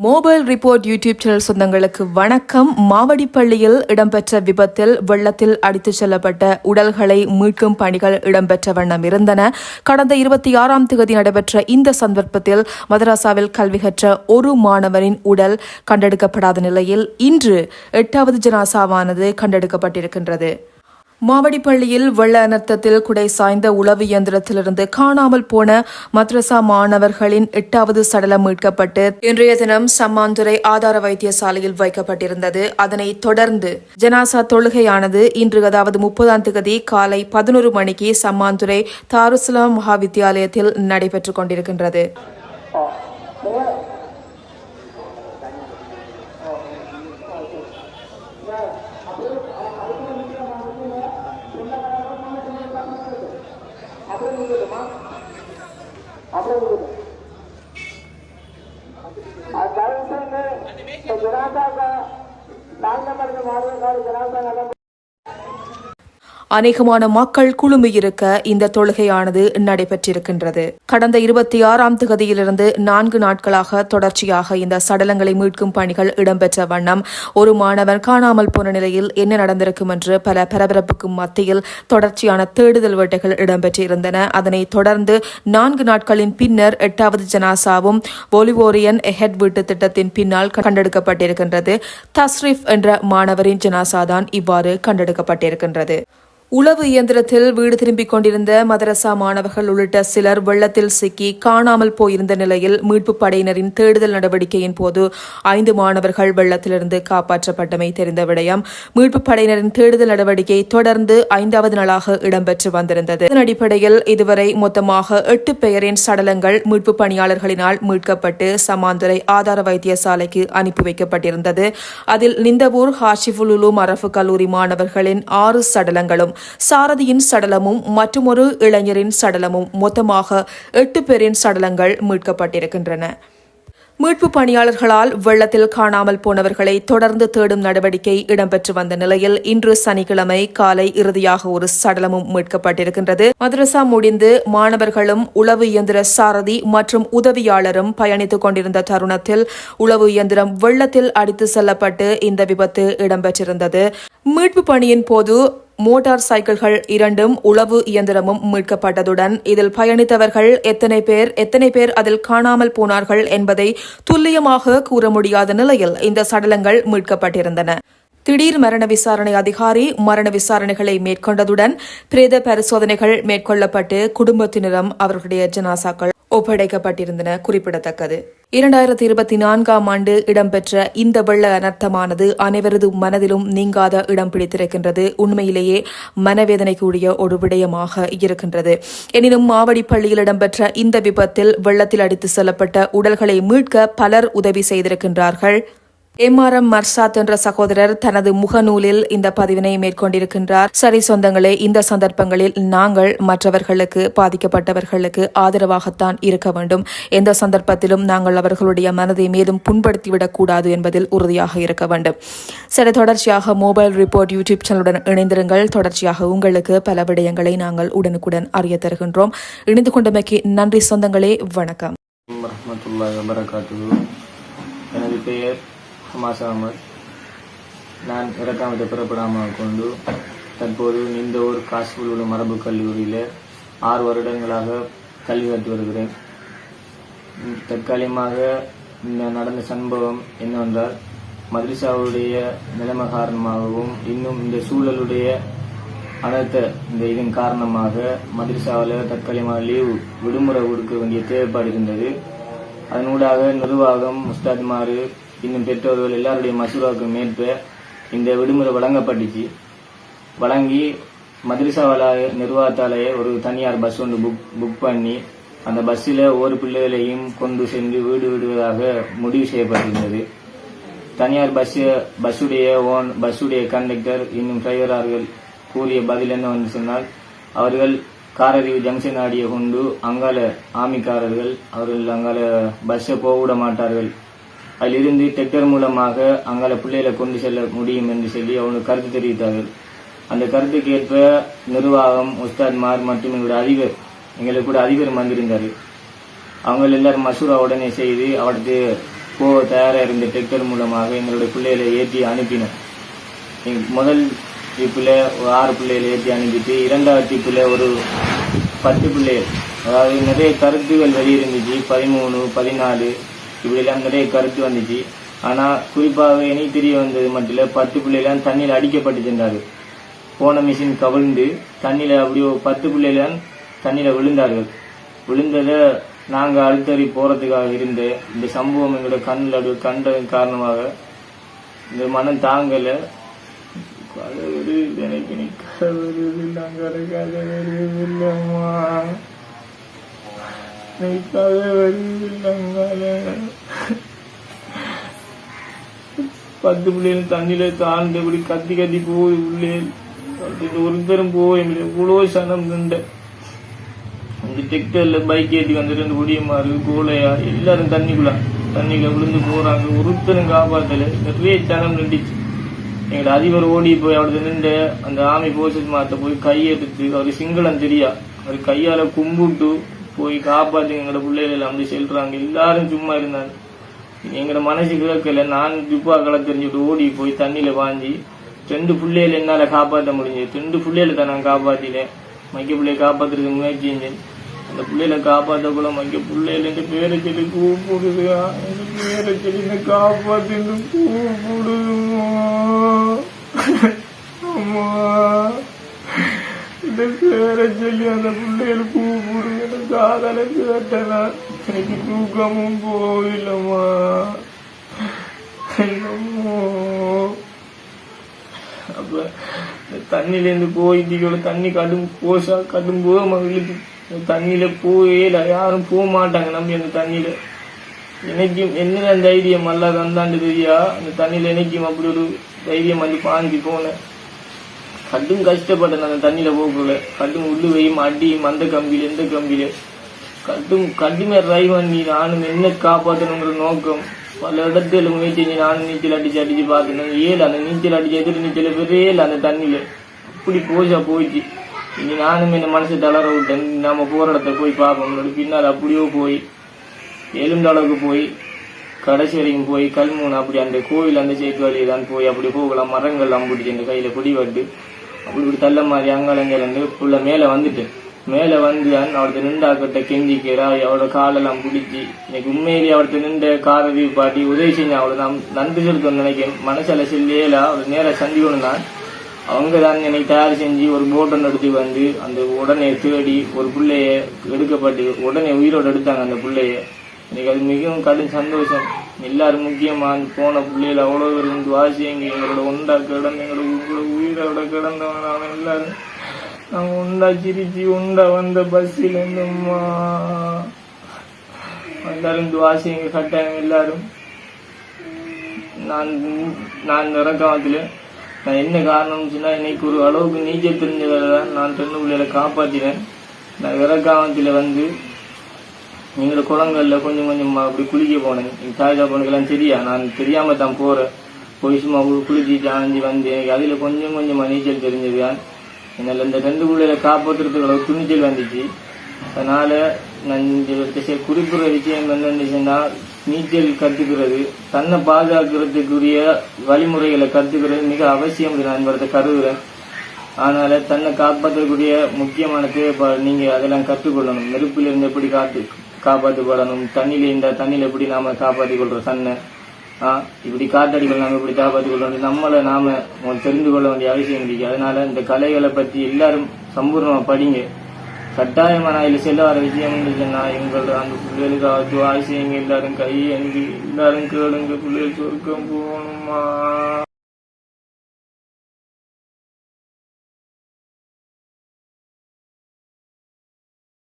Mobile report YouTube channel சொந்தங்களுக்கு வணக்கம். மாவடிப்பள்ளியில் இடம்பெற்ற விபத்தில் வெள்ளத்தில் அடித்துச் செல்லப்பட்ட உடல்களை மீட்கும் பணிகள் இடம்பெற்ற வண்ணம் இருந்தன. கடந்த 26ஆம் தேதி நடைபெற்ற இந்த சந்தர்ப்பத்தில் மதரசாவில் கல்வி கற்ற ஒரு மாணவனின் உடல் கண்டெடுக்கப்படாத நிலையில் இன்று 8வது ஜனாசாவானது கண்டெடுக்கப்பட்டிருக்கின்றது. மாவடிப்பள்ளியில் வெள்ள அனர்த்தத்தில் குடை சாய்ந்த உளவு இயந்திரத்திலிருந்து காணாமல் போன மദ്രസா மாணவர்களின் 8வது சடலம் மீட்கப்பட்டு இன்றைய தினம் சம்மாந்துறை ஆதார வைத்தியசாலையில் வைக்கப்பட்டிருந்தது. அதனைத் தொடர்ந்து ஜனாசா தொழுகையானது இன்று அதாவது 30ஆம் தேதி காலை 11 மணிக்கு சம்மாந்துறை தாருஸ்ஸலாம் மகாவித்தியாலயத்தில் நடைபெற்றுக் கொண்டிருக்கின்றது. அநேகமான மக்கள் குழுமியிருக்க இந்த தொழுகையானது நடைபெற்றிருக்கின்றது. கடந்த 26ஆம் தேதியிலிருந்து 4 நாட்களாக தொடர்ச்சியாக இந்த சடலங்களை மீட்கும் பணிகள் இடம்பெற்ற வண்ணம் ஒரு மாணவன் காணாமல் போன நிலையில் என்ன நடந்திருக்கும் என்று பல பரபரப்புக்கு மத்தியில் தொடர்ச்சியான தேடுதல் வேட்டைகள் இடம்பெற்றிருந்தன. அதனைத் தொடர்ந்து 4 நாட்களின் பின்னர் 8வது ஜனாசாவும் பொலிவோரியன் எஹெட் வீட்டு திட்டத்தின் பின்னால் கண்டெடுக்கப்பட்டிருக்கின்றது. தஸ்ரீப் என்ற மாணவரின் ஜனாசாதான் இவ்வாறு கண்டெடுக்கப்பட்டிருக்கின்றது. உளவு இயந்திரத்தில் வீடு திரும்பிக் கொண்டிருந்த மதரசா மாணவர்கள் உள்ளிட்ட சிலர் வெள்ளத்தில் சிக்கி காணாமல் போயிருந்த நிலையில் மீட்புப் படையினரின் தேடுதல் நடவடிக்கையின் போது 5 மாணவர்கள் வெள்ளத்திலிருந்து காப்பாற்றப்பட்டமை தெரிந்த விடயம். மீட்புப் படையினரின் தேடுதல் நடவடிக்கை தொடர்ந்து 5வது நாளாக இடம்பெற்று வந்திருந்தது. இதன் அடிப்படையில் இதுவரை மொத்தமாக 8 பேரின் சடலங்கள் மீட்புப் பணியாளர்களினால் மீட்கப்பட்டு சமாந்துறை ஆதார வைத்தியசாலைக்கு அனுப்பி வைக்கப்பட்டிருந்தது. அதில் நிந்தவூர் ஹாஷிஃபுல் உலூம் அரபு கல்லூரி மாணவர்களின் 6 சடலங்களும் சாரதியின் சடலமும் மற்றொரு இளைஞரின் சடலமும் மொத்தமாக 8 பேரின் சடலங்கள் மீட்கப்பட்டிருக்கின்றன. மீட்பு பணியாளர்களால் வெள்ளத்தில் காணாமல் போனவர்களை தொடர்ந்து தேடும் நடவடிக்கை இடம்பெற்று வந்த நிலையில் இன்று சனிக்கிழமை காலை இறுதியாக ஒரு சடலமும் மீட்கப்பட்டிருக்கின்றது. மதரசா முடிந்து மாணவர்களும் உளவு இயந்திர சாரதி மற்றும் உதவியாளரும் பயணித்துக் கொண்டிருந்த தருணத்தில் உளவு இயந்திரம் வெள்ளத்தில் அடித்து செல்லப்பட்டு இந்த விபத்து இடம்பெற்றிருந்தது. மீட்பு பணியின் போது மோட்டார் சைக்கிள்கள் 2 உளவு இயந்திரமும் மீட்கப்பட்டதுடன் இதில் பயணித்தவர்கள் எத்தனை பேர் அதில் காணாமல் போனார்கள் என்பதை துல்லியமாக கூற முடியாத நிலையில் இந்த சடலங்கள் மீட்கப்பட்டிருந்தன. திடீர் மரண விசாரணை அதிகாரி மரண விசாரணைகளை மேற்கொண்டதுடன் பிரேத பரிசோதனைகள் மேற்கொள்ளப்பட்டு குடும்பத்தினரும் அவர்களுடைய ஜனாசாக்கள் ஒப்படைக்கப்பட்டிருந்தன குறிப்பிடத்தக்கது. 2024ஆம் ஆண்டு இடம்பெற்ற இந்த வெள்ள அனர்த்தமானது அனைவரது மனதிலும் நீங்காத இடம் பிடித்திருக்கின்றது. உண்மையிலேயே மனவேதனை கூடிய ஒரு விடயமாக இருக்கின்றது. எனினும் மாவடிப்பள்ளியில் இடம்பெற்ற இந்த விபத்தில் வெள்ளத்தில் அடித்து செல்லப்பட்ட உடல்களை மீட்க பலர் உதவி செய்திருக்கின்றார்கள். MRM மர்சாத் என்ற சகோதரர் தனது முகநூலில் இந்த பதிவினை மேற்கொண்டிருக்கின்றார். சரி சொந்தங்களே, இந்த சந்தர்ப்பங்களில் நாங்கள் மற்றவர்களுக்கு பாதிக்கப்பட்டவர்களுக்கு ஆதரவாகத்தான் இருக்க வேண்டும். எந்த சந்தர்ப்பத்திலும் நாங்கள் அவர்களுடைய மனதை மேலும் புண்படுத்திவிடக் கூடாது என்பதில் உறுதியாக இருக்க வேண்டும். சரி, தொடர்ச்சியாக மொபைல் ரிப்போர்ட் யூடியூப் சேனலுடன் இணைந்திருங்கள். தொடர்ச்சியாக உங்களுக்கு பல விடயங்களை நாங்கள் உடனுக்குடன் அறிய தருகின்றோம். இணைந்து கொண்டமைக்கு நன்றி சொந்தங்களே, வணக்கம். எனது பெயர் ஹமாஸ் அகமது. நான் இறக்காமத்தை புறப்படாமல் கொண்டு தற்போது நிந்தவூர் ஹாஷிஃபுல் உலூம் அரபு கல்லூரியில் 6 வருடங்களாக கல்வி கற்று வருகிறேன். தற்காலிகமாக நடந்த சம்பவம் என்னவென்றால், மதரசாவுடைய நிலைமை காரணமாகவும் இன்னும் இந்த சூழலுடைய இந்த இதன் காரணமாக மதரசாவில் தற்காலிகமாக விடுமுறை கொடுக்க வேண்டிய தேவைப்பாடு இருந்தது. அதனூடாக நிர்வாகம், முஸ்தாத்மாரு, இன்னும் பெற்றோர்கள் எல்லாருடைய மசூராவுக்கு மேற்ப இந்த விடுமுறை வழங்கப்பட்டுச்சு. வழங்கி மதரசாவால நிர்வாகத்தாலேயே ஒரு தனியார் பஸ் ஒன்று புக் பண்ணி அந்த பஸ்ஸில் ஒவ்வொரு பிள்ளைகளையும் கொண்டு சென்று வீடு விடுவதாக முடிவு செய்யப்பட்டிருந்தது. தனியார் பஸ்ஸுடைய கண்டக்டர் இன்னும் டிரைவர்கள் கூறிய பதில் என்னவென்று சொன்னால், அவர்கள் காரறிவு ஜங்ஷன் ஆடிய கொண்டு அங்கால ஆமிக்காரர்கள் அவர்கள் அங்கால பஸ்ஸை போக விட மாட்டார்கள், அதிலிருந்து டெக்டர் மூலமாக அங்கால பிள்ளைகளை கொண்டு செல்ல முடியும் என்று சொல்லி அவங்களுக்கு கருத்து தெரிவித்தார்கள். அந்த கருத்துக்கு ஏற்ப நிர்வாகம், உஸ்தாத்மார் மற்றும் எங்களுக்கு கூட அதிபர் வந்திருந்தார். அவங்க எல்லாரும் மசூரா உடனே செய்து அவருக்கு போக தயாராக இருந்த டிராக்டர் மூலமாக எங்களுடைய பிள்ளைகளை ஏற்றி அனுப்பினோம். முதல் ட்ரிப்பில் ஒரு 6 பிள்ளைகளை ஏற்றி அனுப்பிட்டு, இரண்டாவது ட்ரிப்பில் ஒரு 10 பிள்ளைகள், அதாவது நிறைய கருத்துகள் வெளியிருந்துச்சு. 13, 14 இப்படிலாம் நிறைய கருத்து வந்துச்சு. ஆனால் குறிப்பாக எனக்கு தெரிய வந்தது மட்டும் 10 பிள்ளைலாம் தண்ணியில் அடிக்கப்பட்டு சென்றார்கள். போன மிஷின் கவிழ்ந்து தண்ணியில் அப்படியோ 10 பிள்ளைலாம் தண்ணியில் விழுந்தார்கள். விழுந்ததை நாங்கள் அடுத்தறி போகிறதுக்காக இருந்த இந்த சம்பவம் எங்களோட கண்ணில் அப்படி கண்டதன் காரணமாக இந்த மனம் தாங்கலை. எனக்கு பத்து பிள்ளைகள் தண்ணியில தாழ்ந்து இப்படி கத்தி கத்தி போய் உள்ளே ஒருத்தரும் போய் இவ்வளோ சனம் நின்ற இந்த டிராக்டர்ல பைக் ஏற்றி வந்து 2 குடியமாறு கோலையா எல்லாரும் தண்ணிக்குள்ள விழுந்து போறாங்க. ஒருத்தரும் காப்பாத்தல. நிறைய சனம் நின்றுச்சு. எங்களோட அதிபர் ஓடி போய் அவரது நின்ற அந்த ஆமி போலீஸ் மாத்த போய் கையெடுத்து அவரு சிங்களம் தெரியா அவர் கையால கும்பிட்டு போய் காப்பாத்து எங்களோட பிள்ளைகள் அப்படி செல்றாங்க. எல்லாரும் சும்மா இருந்தாங்க. எங்களோட மனசு கிழக்கல. நான் துப்பா களை தெரிஞ்சுட்டு ஓடி போய் தண்ணியில வாங்கி 2 பிள்ளைகள் என்னால காப்பாற்ற முடிஞ்சது. 2 பிள்ளைகளை தான் நான் காப்பாத்தினேன். மைக்க பிள்ளைய காப்பாத்துறதுக்கு முயற்சி செஞ்சேன். அந்த பிள்ளைகளை காப்பாற்ற கூட மைக்க பிள்ளைகள் என்ற பேரை சொல்லி கூப்பிடுதுயா, எங்க பேரை சொல்லி காப்பாத்து கூப்பிடுதுமா. அம்மா இந்த பேரை சொல்லி அந்த பிள்ளைகள் கூப்பிடுங்க. காதல கேட்டனா எனக்கு தூக்கமும் போயில்லம்மா. அப்ப தண்ணியிலேருந்து போயிட்டு தண்ணி கடும் போசா கடும் போக மகளுக்கு தண்ணியில போயில யாரும் போக மாட்டாங்க நம்பி அந்த தண்ணியில. எனக்கும் என்ன தைரியம் அல்ல தந்தாண்டு தெரியா. அந்த தண்ணியில எனக்கும் அப்படி ஒரு தைரியம் வந்து பாஞ்சி போனேன். கடும் கஷ்டப்பட்டேன் அந்த தண்ணியில போகல. கடும் உள்ளுவையும் அடியும் அந்த கம்பியில எந்த கம்பியில கடுமையா ட்ரை பண்ணி நானும் என்ன காப்பாற்றணுங்கிற நோக்கம் பல இடத்துல முயற்சி செஞ்சு நானும் நீச்சல் அடிச்சு பார்த்தேன். அந்த நீச்சல் அடிச்சு எதிர் நீச்சல் பெரிய அந்த தண்ணியில அப்படி போயிடுச்சு. இனி நானும் என்ன மனசு தளர விட்டேன். நாம போற இடத்த போய் பார்ப்போம். பின்னால் அப்படியோ போய் எலும்பளவுக்கு போய் கடைசி வரைக்கும் போய் கல்மூன் அப்படி அந்த கோவில் அந்த சேக்கு வழியை தான் போய் அப்படி போகலாம். மரங்கள் அம்பிடிச்சு அந்த கையில பிடிவட்டு அப்படி தள்ள மாதிரி அங்காலங்கிலிருந்து புள்ள மேல வந்துட்டு மேல வந்து அவர்த்த நின்றாக்கிட்ட கெஞ்சிக்கிறா. அவரோட காலெல்லாம் பிடிச்சி எனக்கு உண்மையிலேயே அவர்த்த நின்ற காரதி பாட்டி உதவி செஞ்சா. அவளை நான் நன்றி செலுத்தணும்னு நினைக்கிறேன். மனசால செல்லையில அவர் நேர சந்திக்கணும் தான். அவங்க தான் எனக்கு தயார் செஞ்சு ஒரு போட்டன் எடுத்து வந்து அந்த உடனே தேடி ஒரு பிள்ளைய எடுக்கப்பட்டு உடனே உயிரோடு எடுத்தாங்க அந்த பிள்ளைய. எனக்கு அது மிகவும் கடும் சந்தோஷம். எல்லாரும் முக்கியமா போன பிள்ளைகள் அவ்வளோ இருந்து வாசியங்க எங்களோட ஒண்டா கிடந்து எங்களோட உயிரோட கிடந்தவன் எல்லாரும் நாங்க உண்டா சிரிச்சு உண்டா வந்த பஸ்ஸில் இருந்தோம்மா. எல்லாரும் வாசியங்க கட்டாயம் எல்லாரும். நான் இறக்காமத்துல நான் என்ன காரணம்னு சொன்னா இன்னைக்கு ஒரு அளவுக்கு நீச்சல் தெரிஞ்சதான் நான் 2 பிள்ளைகளை காப்பாத்தினேன். நான் இறக்காமத்துல வந்து எங்களோட குளங்கள்ல கொஞ்சம் கொஞ்சம் அப்படி குளிக்க போனேன். எங்க தாய் தாப்பனுக்கெல்லாம் தெரியா. நான் தெரியாம தான் போறேன். போய் சும்மா குளிச்சு சாஞ்சி வந்து எனக்கு அதுல கொஞ்சம் கொஞ்சமா நீச்சல் தெரிஞ்சதுதான். என்னால இந்த 2 பிள்ளைகளை காப்பாற்றுறதுக்கு துணிச்சல் வந்துச்சு. அதனால நான் இந்த குறிப்பிட்ட விஷயம் என்னன்னா நீச்சல் கத்துக்கிறது தன்னை பாதுகாக்கிறதுக்குரிய வழிமுறைகளை கத்துக்கிறது மிக அவசியம் நான் கருதுகிறேன். அதனால தன்னை காப்பாற்றக்கூடிய முக்கியமான தேவைப்பாடு நீங்க அதெல்லாம் கற்றுக்கொள்ளணும். நெருப்பிலிருந்து எப்படி காப்பாற்றப்படணும், தண்ணியில இந்த தண்ணியில எப்படி நாம காப்பாற்றிக் கொள்றோம் தன்னை, இப்படி காத்தடிகள் நாம இப்படி காப்பாற்றிக் கொள்ளணும். நம்மளை நாம தெரிந்து கொள்ள வேண்டிய அவசியம் இருக்கு. அதனால இந்த கலைகளை பற்றி எல்லாரும் சம்பூர்ணமா படிங்க. கட்டாயமான இதுல செல்ல வர விஷயம் இருந்துச்சுன்னா எங்களோட அந்த பிள்ளைகளுக்கு ஆசைங்க எல்லாரும் கை அங்கி எல்லாரும் கேளுங்க. பிள்ளைகள் சொர்க்கம் போகணுமா.